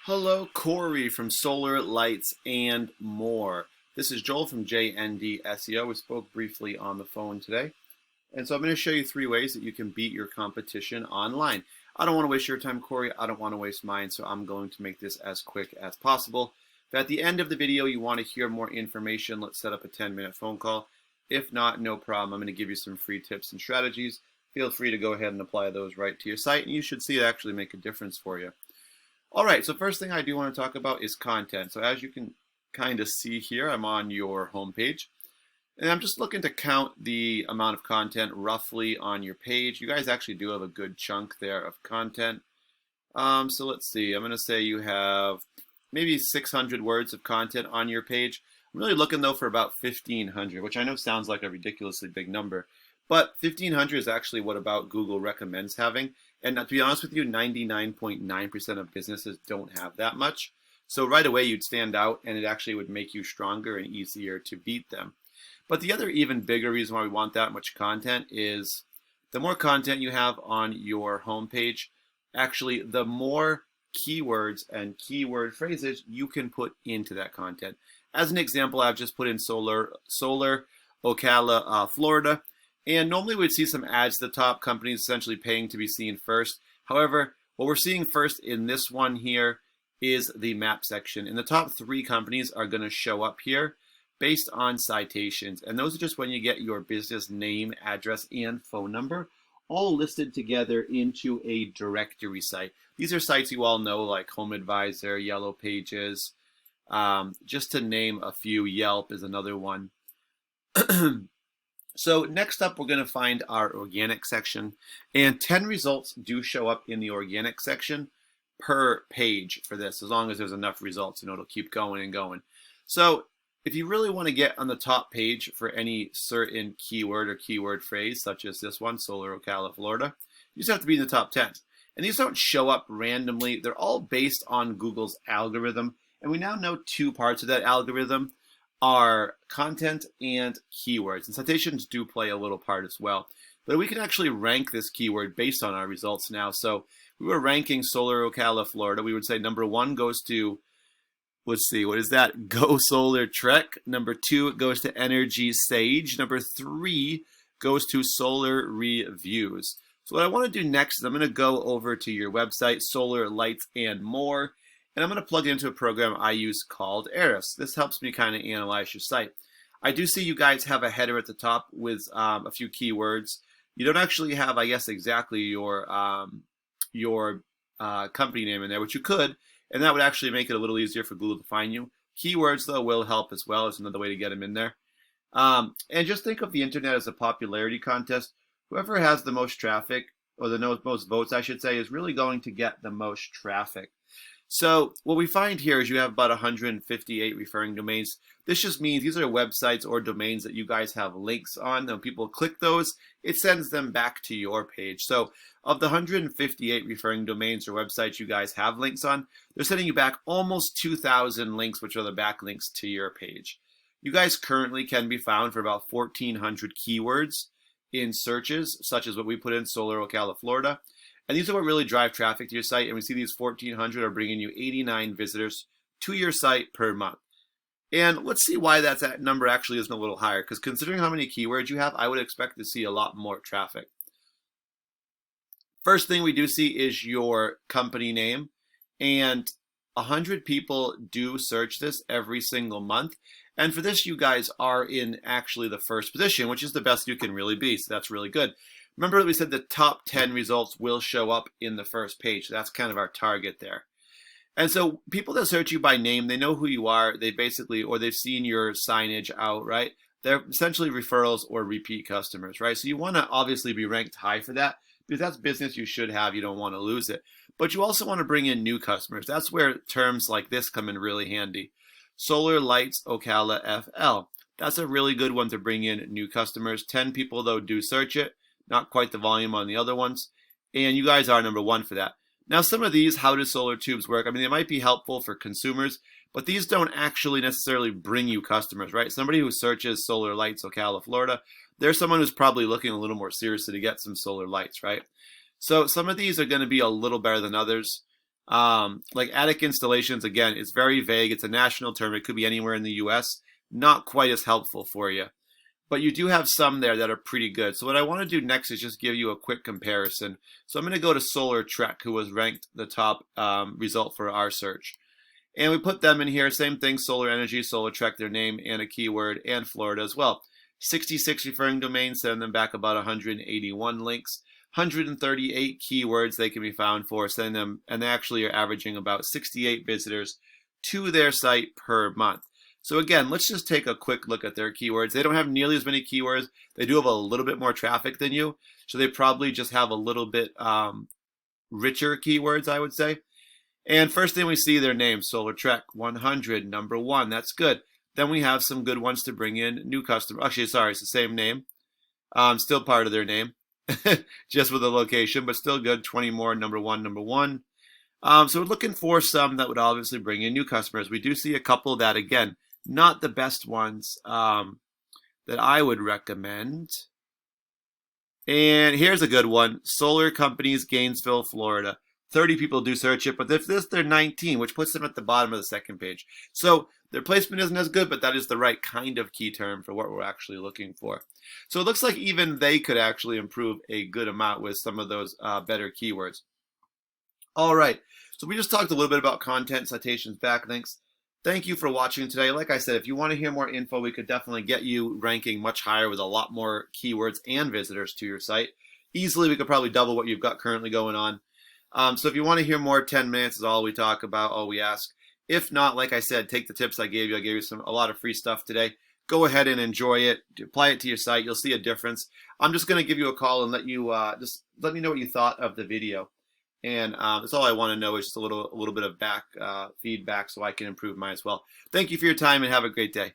Hello, Corey from Solar, Lights, and More. This is Joel from JND SEO. We spoke briefly on the phone today. And so I'm going to show you 3 ways that you can beat your competition online. I don't want to waste your time, Corey. I don't want to waste mine, so I'm going to make this as quick as possible. If at the end of the video you want to hear more information, let's set up a 10-minute phone call. If not, no problem. I'm going to give you some free tips and strategies. Feel free to go ahead and apply those right to your site, and you should see it actually make a difference for you. All right, so first thing I do want to talk about is content. So as you can kind of see here, I'm on your homepage, and I'm just looking to count the amount of content roughly on your page. You guys actually do have a good chunk there of content. So let's see, I'm going to say you have maybe 600 words of content on your page. I'm really looking though for about 1,500, which I know sounds like a ridiculously big number, but 1,500 is actually what about Google recommends having. And to be honest with you, 99.9% of businesses don't have that much. So right away you'd stand out, and it actually would make you stronger and easier to beat them. But the other even bigger reason why we want that much content is the more content you have on your homepage, actually the more keywords and keyword phrases you can put into that content. As an example, I've just put in solar, Ocala, Florida. And normally we'd see some ads at the top, companies essentially paying to be seen first. However, what we're seeing first in this one here is the map section. And the top 3 companies are going to show up here based on citations. And those are just when you get your business name, address, and phone number all listed together into a directory site. These are sites you all know, like Home Advisor, Yellow Pages, just to name a few. Yelp is another one. So next up, we're going to find our organic section, and 10 results do show up in the organic section per page for this, as long as there's enough results, it'll keep going and going. So if you really want to get on the top page for any certain keyword or keyword phrase, such as this one, Solar Ocala, Florida, you just have to be in the top 10. And these don't show up randomly. They're all based on Google's algorithm, and we now know 2 parts of that algorithm are content and keywords. And citations do play a little part as well. But we can actually rank this keyword based on our results now. So if we were ranking Solar Ocala, Florida, we would say number 1 goes to, let's see, what is that? Go Solar Trek. Number 2, it goes to Energy Sage. Number 3 goes to Solar Reviews. So what I want to do next is I'm going to go over to your website, Solar, Lights, and More. And I'm going to plug it into a program I use called Eris. This helps me kind of analyze your site. I do see you guys have a header at the top with a few keywords. You don't actually have, I guess, exactly your company name in there, which you could, and that would actually make it a little easier for Google to find you. Keywords, though, will help as well. It's another way to get them in there. And just think of the internet as a popularity contest. Whoever has the most traffic, or the most votes, I should say, is really going to get the most traffic. So what we find here is you have about 158 referring domains. This just means these are websites or domains that you guys have links on. When people click those, it sends them back to your page. So of the 158 referring domains or websites you guys have links on, they're sending you back almost 2,000 links, which are the backlinks to your page. You guys currently can be found for about 1,400 keywords in searches, such as what we put in, Solar Ocala, Florida. And these are what really drive traffic to your site. And we see these 1,400 are bringing you 89 visitors to your site per month. And let's see why that number actually isn't a little higher. Because considering how many keywords you have, I would expect to see a lot more traffic. First thing we do see is your company name. And 100 people do search this every single month. And for this, you guys are in actually the first position, which is the best you can really be. So that's really good. Remember that we said the top 10 results will show up in the first page. So that's kind of our target there. And so people that search you by name, they know who you are. They basically, or they've seen your signage out, right? They're essentially referrals or repeat customers, right? So you want to obviously be ranked high for that, because that's business you should have. You don't want to lose it. But you also want to bring in new customers. That's where terms like this come in really handy. Solar, Lights, Ocala FL. That's a really good one to bring in new customers. 10 people, though, do search it. Not quite the volume on the other ones. And you guys are number 1 for that. Now, some of these, how do solar tubes work? I mean, they might be helpful for consumers, but these don't actually necessarily bring you customers, right? Somebody who searches Solar Lights, Ocala, Florida, they're someone who's probably looking a little more seriously to get some solar lights, right? So some of these are going to be a little better than others. Like attic installations, again, it's very vague. It's a national term. It could be anywhere in the US. Not quite as helpful for you. But you do have some there that are pretty good. So what I want to do next is just give you a quick comparison. So I'm going to go to Solar Trek, who was ranked the top result for our search. And we put them in here. Same thing, solar energy, Solar Trek, their name and a keyword, and Florida as well. 66 referring domains, send them back about 181 links. 138 keywords they can be found for, send them, and they actually are averaging about 68 visitors to their site per month. So again, let's just take a quick look at their keywords. They don't have nearly as many keywords. They do have a little bit more traffic than you, so they probably just have a little bit richer keywords, I would say. And first thing we see, their name, Solar Trek 100, number 1. That's good. Then we have some good ones to bring in new customers. Actually, sorry, it's the same name. Still part of their name, just with the location, but still good. 20 more, number 1, number 1. So we're looking for some that would obviously bring in new customers. We do see a couple that, again, not the best ones that I would recommend. And here's a good one. Solar Companies, Gainesville, Florida. 30 people do search it, but if this, they're 19, which puts them at the bottom of the second page. So their placement isn't as good, but that is the right kind of key term for what we're actually looking for. So it looks like even they could actually improve a good amount with some of those better keywords. All right, so we just talked a little bit about content, citations, backlinks. Thank you for watching today. Like I said, if you want to hear more info, we could definitely get you ranking much higher with a lot more keywords and visitors to your site. Easily, we could probably double what you've got currently going on. So if you want to hear more, 10 minutes is all we talk about, all we ask. If not, like I said, take the tips I gave you. I gave you a lot of free stuff today. Go ahead and enjoy it. Apply it to your site. You'll see a difference. I'm just going to give you a call and let you just let me know what you thought of the video. And that's all I want to know is just a little bit of feedback so I can improve mine as well. Thank you for your time and have a great day.